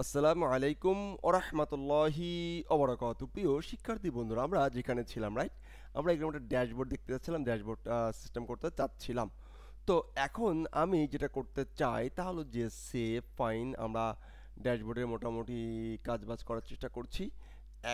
আসসালামু আলাইকুম ওরহমতুল্লাহি ওবরাকাতু। প্রিয় শিক্ষার্থী বন্ধুরা, আমরা যেখানে ছিলাম রাইট, আমরা এখানে একটা ড্যাশবোর্ড দেখতে যাচ্ছিলাম, ড্যাশবোর্ড সিস্টেম করতে চাচ্ছিলাম। তো এখন আমি যেটা করতে চাই তা হলো যে সেভ ফাইন, আমরা ড্যাশবোর্ডের মোটামুটি কাজবাজ করার চেষ্টা করছি।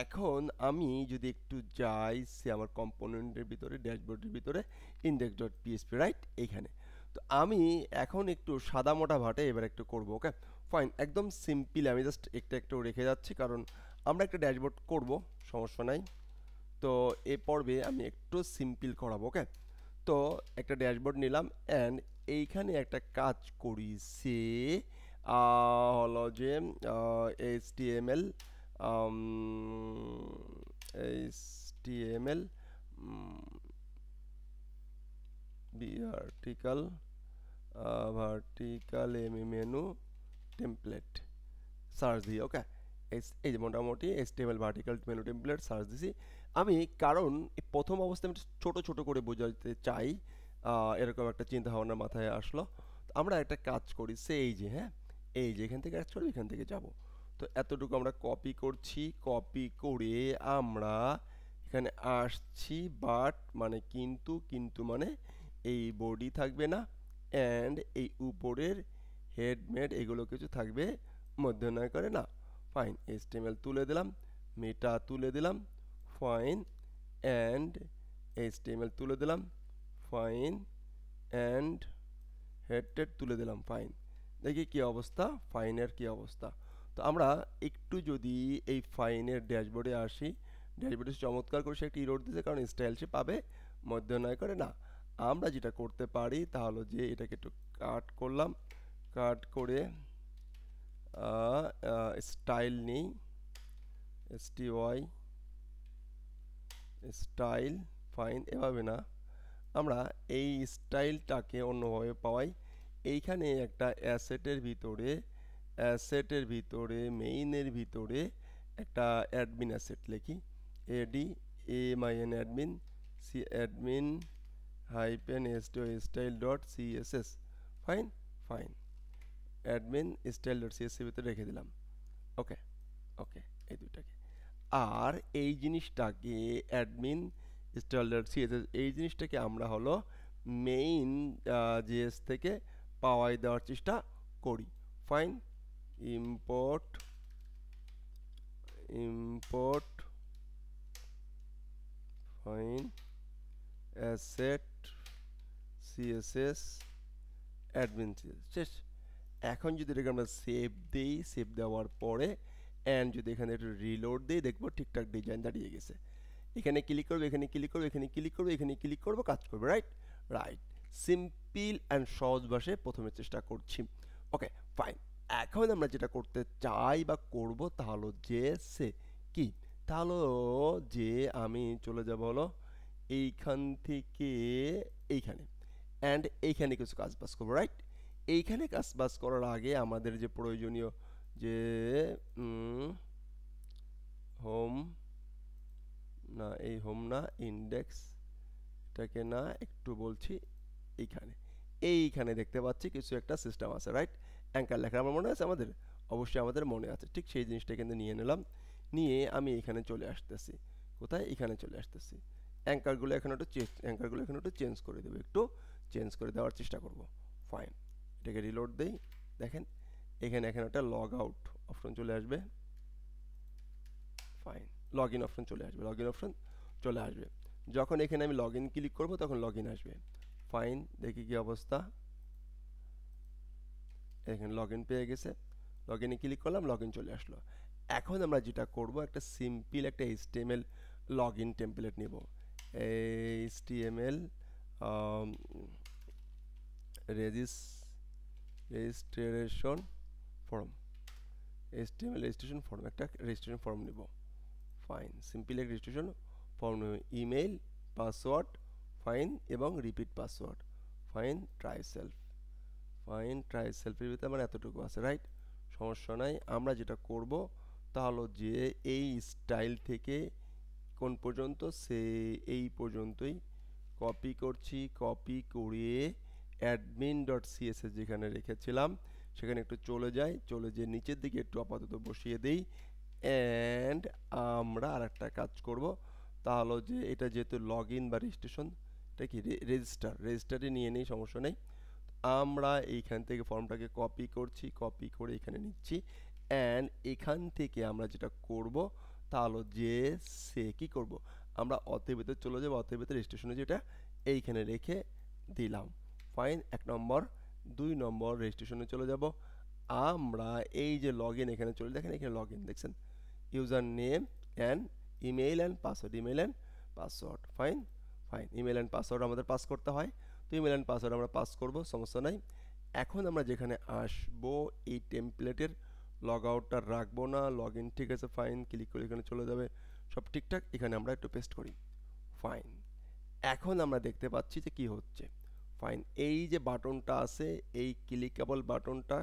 এখন আমি যদি একটু যাই সে আমার কম্পোনেন্টের ভিতরে, ড্যাশবোর্ডের ভিতরে ইন্ডেক্স ডট পিএসপি রাইট এইখানে। তো আমি এখন একটু সাদা মোটা ভাটে এবার একটু করব। ওকে ফাইন, একদম সিম্পল। আমি জাস্ট একটা একটু রেখে যাচ্ছি কারণ আমরা একটা ড্যাশবোর্ড করব, সমস্যা নাই। তো এ পর্বে আমি একটু সিম্পল করাবো। ওকে, তো একটা ড্যাশবোর্ড নিলাম অ্যান্ড এইখানে একটা কাজ করি সে হলো যে HTML HTML vertical menu template search দিই। ওকে, এই যে মোটামুটি HTML vertical menu template search দিছি আমি, কারণ এই প্রথম অবস্থায় আমি ছোট ছোট করে বোঝাতে চাই। এরকম একটা চিন্তা ভাবনা মাথায় আসলো। তো আমরা একটা কাজ করি সে এই যে, হ্যাঁ, এই যে এখান থেকে কাজ করবো, এখান থেকে যাব। তো এতটুকু আমরা কপি করছি, কপি করে আমরা এখানে আসছি, বাট মানে কিন্তু কিন্তু মানে এই বডি থাকবে না অ্যান্ড এই উপরের হেড এগুলো কিছু থাকবে মধ্যনয় করে না। ফাইন, HTML তুলে দিলাম, মেটা তুলে দিলাম, ফাইন, অ্যান্ড HTML তুলে দিলাম, ফাইন, অ্যান্ড হেড তুলে দিলাম, ফাইন। দেখি কি অবস্থা, ফাইনের কি অবস্থা। তো আমরা একটু যদি এই ফাইনের ড্যাশবোর্ডে আসি, ড্যাশবোর্ডে চমৎকার করে সে একটি ইরোড দিয়েছে কারণ স্টাইল সে পাবে মধ্যনয় করে না। আমরা যেটা করতে পারি তা হলো যে এটাকে একটু কাট করলাম, কাট করে স্টাইল নেই, STY স্টাইল, ফাইন। এভাবে না, আমরা এই স্টাইলটাকে অন্যভাবে পাওয়াই। এইখানে একটা অ্যাসেটের ভিতরে মেইনের ভিতরে একটা অ্যাডমিন অ্যাসেট লিখি, ADAMIN admin, C admin hyphen style dot CSS, fine, fine, admin style dot CSS এর ভিতরে রেখে দিলাম। ওকে, ওকে, এই দুইটাকে। আর এই জিনিসটাকে অ্যাডমিন স্টাইল ডট CSS, এই জিনিসটাকে আমরা হলো মেইন JS থেকে পাওয়াই দেওয়ার চেষ্টা করি। Fine, import import fine asset CSS admin CSS শেষ। এখন যদি এটাকে আমরা সেভ দিই, সেভ দেওয়ার পরে অ্যান্ড যদি এখানে একটু রিলোড দিই, দেখবো ঠিকঠাক ডিজাইন দাঁড়িয়ে গেছে। এখানে ক্লিক করবো, এখানে ক্লিক করবো, এখানে ক্লিক করবো, এখানে ক্লিক করবো, কাজ করবে রাইট। রাইট, সিম্পল অ্যান্ড সহজ ভাষায় প্রথমে চেষ্টা করছি। ওকে ফাইন, এখন আমরা যেটা করতে চাই বা করব তা হলো যে সে কি, তা হলো যে আমি চলে যাব হলো এইখান থেকে এইখানে অ্যান্ড এইখানে কিছু কাজ বাজ করবো রাইট। এইখানে কাজ বাজ করার আগে আমাদের যে প্রয়োজনীয় যে হোম, না এই হোম না, ইন্ডেক্স, এটাকে না একটু বলছি, এইখানে দেখতে পাচ্ছি কিছু একটা সিস্টেম আছে রাইট। অ্যাঙ্কার লেখা আমার মনে আছে, আমাদের অবশ্যই আমাদের মনে আছে। ঠিক সেই জিনিসটা কিন্তু নিয়ে নিলাম, নিয়ে আমি এখানে চলে আসতেছি। কোথায়? এখানে চলে আসতেছি। অ্যাঙ্কারগুলো এখানে একটু চেঞ্জ করে দেবো, একটু চেঞ্জ করে দেওয়ার চেষ্টা করব। ফাইন, এটাকে রিলোড দেই। দেখেন এখানে একটা লগ আউট অপশন চলে আসবে। ফাইন, লগ ইন অপশন চলে আসবে, লগ ইন অপশন চলে আসবে। যখন এখানে আমি লগ ইন ক্লিক করবো তখন লগ ইন আসবে। ফাইন, দেখি কি অবস্থা। এখানে লগ ইন পেয়ে গেছে, লগ ইনে ক্লিক করলাম, লগ ইন চলে আসলো। এখন আমরা যেটা করব, একটা সিম্পল একটা HTML লগ ইন টেমপ্লেট নিব। HTML registration form, HTML registration form, একটা রেজিস্ট্রেশন ফর্ম নিব। ফাইন, সিম্পল এক রেজিস্ট্রেশন ফর্ম নেব, ইমেল, পাসওয়ার্ড, ফাইন, এবং repeat password, fine, try self. Fine, try সেলফের ভিতরে আমার এতটুকু আছে রাইট, সমস্যা নাই। আমরা যেটা করব তা হলো যে এই স্টাইল থেকে কোন পর্যন্ত, সে এই পর্যন্তই কপি করছি, কপি করে অ্যাডমিন ডট CSS যেখানে রেখেছিলাম সেখানে একটু চলে যাই, চলে যেয়ে নিচের দিকে একটু আপাতত বসিয়ে দেই। অ্যান্ড আমরা আরেকটা কাজ করব, তা হলো যে এটা যেহেতু লগ ইন বা রেজিস্ট্রেশন, এটা কি রেজিস্টারে নিয়ে নেই, সমস্যা নেই। আমরা এইখান থেকে ফর্মটাকে কপি করছি, কপি করে এখানে নিচ্ছি। অ্যান্ড এখান থেকে আমরা যেটা করব তা হলো যে সে কি করব, আমরা অতএর ভিতরে চলে যাবো, অতএর ভিতরে রেজিস্ট্রেশনে যেটা এইখানে রেখে দিলাম। ফাইন, 1 নম্বর। 2 নম্বর রেজিস্ট্রেশনে চলে যাব। আমরা এই যে লগ ইন এখানে চলে, দেখেন এখানে লগ ইন দেখছেন, user name and email and password, email and password. Fine, email and password আমাদের পাস করতে হয়, তো ইমেইল অ্যান্ড পাসওয়ার্ড আমরা পাস করব, সমস্যা নাই। এখন আমরা যেখানে আসবো এই টেমপ্লেটের লগ আউটটা রাখবো না, লগ ইন ঠিক আছে, ফাইন, ক্লিক করে এখানে চলে যাবে, সব ঠিকঠাক। এখানে আমরা একটু পেস্ট করি। ফাইন, এখন আমরা দেখতে পাচ্ছি যে কি হচ্ছে। ফাইন, এই যে বাটনটা আছে, এই ক্লিকেবল বাটনটা,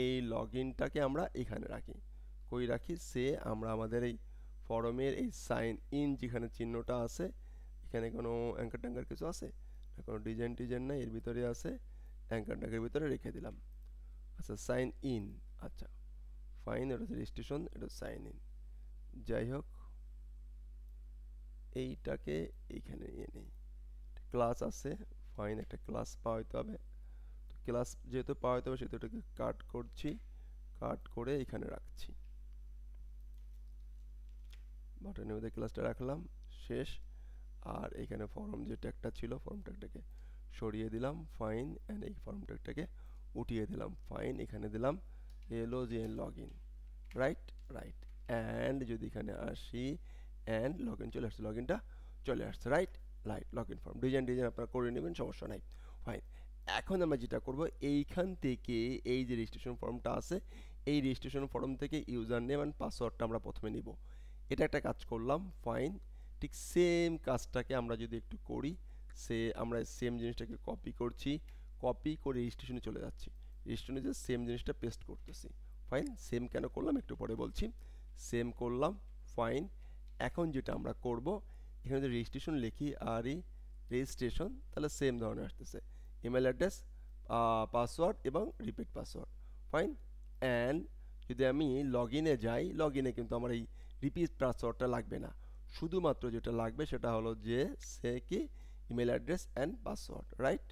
এই লগ ইনটাকে আমরা এখানে রাখি। কই রাখি, সে আমরা আমাদের এই ফর্মের এই সাইন ইন যেখানে চিহ্নটা আছে, এখানে কোনো অ্যাঙ্কার ট্যাঙ্কার কিছু আছে না, কোনো ডিজাইন টিজাইন নাই, এর ভিতরে আছে, অ্যাঙ্কার ট্যাঙ্কার ভিতরে রেখে দিলাম। আচ্ছা, সাইন ইন, আচ্ছা ফাইন, এটা হচ্ছে রেজিস্ট্রেশন, এটা সাইন ইন। যাই হোক, এইটাকে এইখানে নিয়ে নেই, ক্লাস আছে, ফাইন, একটা ক্লাস পাওয়াইতে হবে, তো ক্লাস যেহেতু পাওয়াইতে হবে সেহেতু এটাকে কাট করছি, কাট করে এখানে রাখছি, বাটনের মধ্যে ক্লাসটা রাখলাম, শেষ। আর এখানে ফর্ম যে ট্যাগটা ছিল, ফর্ম ট্যাগটাকে সরিয়ে দিলাম, ফাইন, অ্যান্ড এই ফর্ম ট্যাগটাকে উঠিয়ে দিলাম, ফাইন, এখানে দিলাম LOGN log in, right, and যদি এখানে আসি, অ্যান্ড লগ ইন চলে আসছে, লগ ইনটা চলে আসছে, right, log in form, design আপনারা করে নেবেন, সমস্যা নাই। ফাইন, এখন আমরা যেটা করব, এইখান থেকে এই যে রেজিস্ট্রেশন ফর্মটা আছে, এই রেজিস্ট্রেশন ফর্ম থেকে ইউজার নেম অ্যান্ড পাসওয়ার্ডটা আমরা প্রথমে নিব, এটা একটা কাজ করলাম। ফাইন, ঠিক সেম কাজটাকে আমরা যদি একটু করি, আমরা সেম জিনিসটাকে কপি করছি, কপি করে রেজিস্ট্রেশনে চলে যাচ্ছি, রেজিস্ট্রেশনে যে সেম জিনিসটা পেস্ট করতেছি। ফাইন, সেম কেন করলাম একটু পরে বলছি, সেম করলাম। ফাইন, এখন যেটা আমরা করব, এখানে যদি রেজিস্ট্রেশন লিখি আর এই রেজিস্ট্রেশন, তাহলে সেম ধরনের আসতেছে, ইমেল অ্যাড্রেস, পাসওয়ার্ড এবং রিপিট পাসওয়ার্ড। ফাইন, অ্যান্ড যদি আমি লগ ইনে যাই, লগ ইনে কিন্তু আমার এই রিপিট পাসওয়ার্ডটা লাগবে না, শুধুমাত্র যেটা লাগবে সেটা হলো যে সে কি email address and password, right,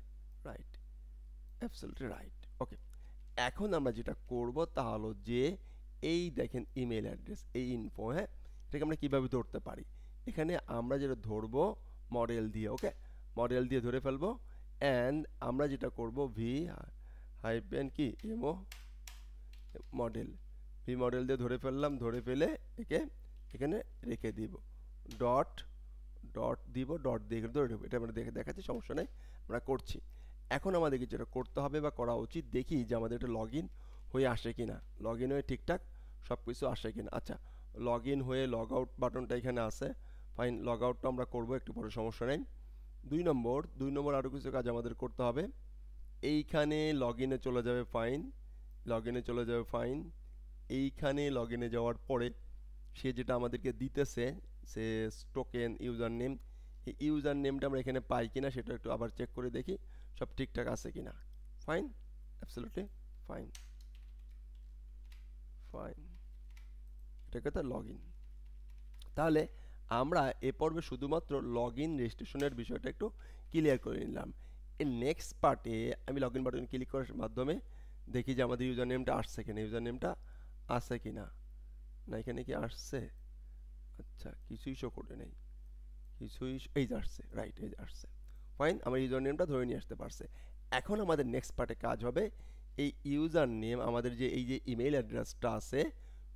absolutely right. Okay, এখন আমরা যেটা করব তা হলো যে এই দেখেন ইমেল অ্যাড্রেস, এই ইনফো, হ্যাঁ, এটাকে আমরা কীভাবে ধরতে পারি, এখানে আমরা যেটা ধরবো মডেল দিয়ে, ওকে, মডেল দিয়ে ধরে ফেলবো। অ্যান্ড আমরা যেটা করব ভি হাইপেন কি এমও মডেল, ভি মডেল দিয়ে ধরে ফেললাম, ধরে ফেলে একে এখানে রেখে দিব, ডট দিব, ডট দিয়ে ধরে দেবো, এটা আমরা দেখাচ্ছি, সমস্যা নেই, আমরা করছি। এখন আমাদেরকে যেটা করতে হবে বা করা উচিত, দেখি যে আমাদের এটা লগ ইন হয়ে আসে কিনা, লগ ইন হয়ে ঠিকঠাক সব কিছু আসে কিনা। আচ্ছা, লগ ইন হয়ে লগ আউট বাটনটা এখানে আছে, ফাইন, লগ আউটটা আমরা করবো একটু পরে, সমস্যা নেই। 2 নম্বর আরও কিছু কাজ আমাদের করতে হবে, এইখানে লগ ইনে চলে যাবে, ফাইন, লগ ইনে চলে যাবে, ফাইন, এইখানে লগ ইনে যাওয়ার পরে সে যেটা আমাদেরকে দিতেছে, সে টোকেন ইউজার নেম, এই ইউজার নেমটা আমরা এখানে পাই কিনা সেটা একটু আবার চেক করে দেখি সব ঠিকঠাক আছে কিনা। ফাইন, অ্যাবসলিউটলি ফাইন, এটাকে তো লগ ইন। তাহলে আমরা এ পর্বে শুধুমাত্র লগ ইন রেজিস্ট্রেশনের বিষয়টা একটু ক্লিয়ার করে নিলাম। এর নেক্সট পার্টে আমি লগ ইন বাটন ক্লিক করার মাধ্যমে দেখি যে আমাদের ইউজার নেমটা আসছে কিনা, ইউজার নেমটা আসছে কিনা, না এখানে কি আসছে, আচ্ছা কিছুই শো করে নেই, কিছুই, এই যে আসছে, রাইট, এই যে আসছে, ফাইন, আমার ইউজার নেমটা ধরে নিয়ে আসতে পারছে। এখন আমাদের নেক্সট পার্টে কাজ হবে, এই ইউজার নেম আমাদের যে এই যে ইমেল অ্যাড্রেসটা আছে,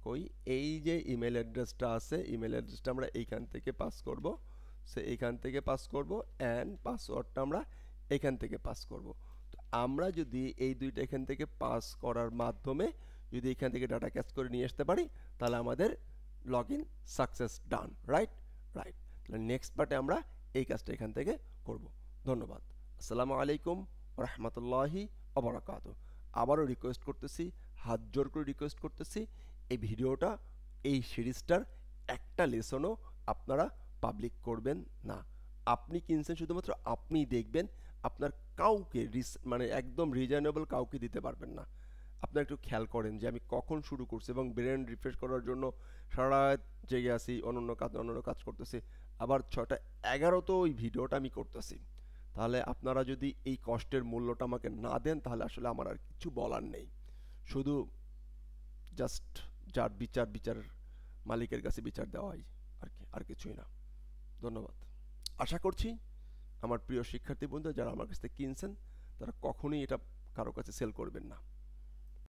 কই এই যে ইমেল অ্যাড্রেসটা আছে, ইমেল অ্যাড্রেসটা আমরা এইখান থেকে পাস করব, এইখান থেকে পাস করব, অ্যান্ড পাসওয়ার্ডটা আমরা এখান থেকে পাস করব। তো আমরা যদি এই দুইটা এখান থেকে পাস করার মাধ্যমে যদি এখান থেকে ডাটা ক্যাচ করে নিয়ে আসতে পারি, তাহলে আমাদের log in success done, right, তাহলে নেক্সট পার্টে আমরা এই কাজটা এখান থেকে করব। ধন্যবাদ, আসসালামু আলাইকুম রহমতুল্লাহি ওয়া আবারও রিকোয়েস্ট করতেছি, হাত জোর করে রিকোয়েস্ট করতেছি, এই ভিডিওটা, এই সিরিজটার একটা লেসনও আপনারা পাবলিক করবেন না। আপনি কিনছেন শুধুমাত্র আপনিই দেখবেন, আপনার কাউকে মানে একদম রিজনেবল কাউকে দিতে পারবেন না। আপনারা একটু খেয়াল করেন যে আমি কখন শুরু করছি এবং ব্রেন রিফ্রেশ করার জন্য সারা রাত জেগে আছি, অন্যান্য কাজ করতেছি, আবার 6টা 11 তো ওই ভিডিওটা আমি করতেছি। তাহলে আপনারা যদি এই কষ্টের মূল্যটা আমাকে না দেন তাহলে আসলে আমার আর কিছু বলার নেই। শুধু জাস্ট যার বিচার মালিকের কাছে বিচার দেওয়াই আর কি, আর কিছুই না। ধন্যবাদ। আশা করছি আমার প্রিয় শিক্ষার্থী বন্ধু যারা আমার কাছ থেকে কিনছেন তারা কখনোই এটা কারো কাছে সেল করবেন না।